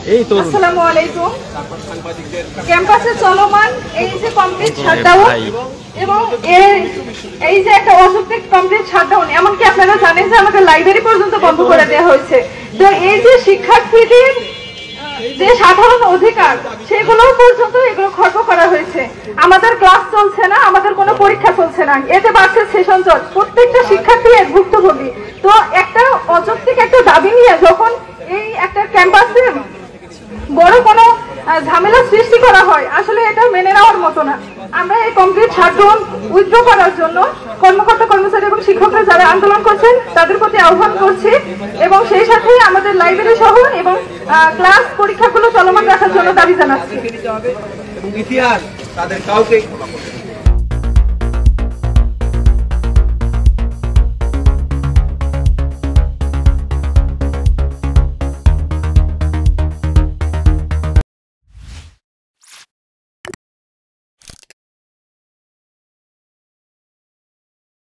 আসসালামু আলাইকুম। ক্যাম্পাসে চলমান এই যে কমপ্লিট শাটডাউন এবং এই যে একটা অযৌক্তিক কমপ্লিট শাটডাউন, এমনকি আপনারা জানেন যে আমাদের লাইব্রেরি পর্যন্ত বন্ধ করে দেওয়া হয়েছে। তো এই যে শিক্ষার্থীদের যে সাধারণ অধিকার সেগুলো পর্যন্ত এগুলো খর্ব করা হয়েছে। আমাদের ক্লাস চলছে না, আমাদের কোনো পরীক্ষা চলছে না, এতে বাড়ছে সেশন জট। প্রত্যেকটা শিক্ষার্থী এর ভুক্তভোগী। তো একটা অযৌক্তিক একটা দাবি নিয়ে যখন এই একটা ক্যাম্পাসে বড় কোনো ঝামেলা সৃষ্টি করা হয়, আসলে এটা মেনে নেওয়ার মতো না। আমরা এই কমপ্লিট শাটডাউন উইথড্র করার জন্য কর্মকর্তা কর্মচারী এবং শিক্ষকরা যারা আন্দোলন করছেন তাদের প্রতি আহ্বান করছি এবং সেই সাথে আমাদের লাইব্রেরি সহ এবং ক্লাস পরীক্ষাগুলো চলমান রাখার জন্য দাবি জানাচ্ছি। ইতিহাস তাদের কাউকে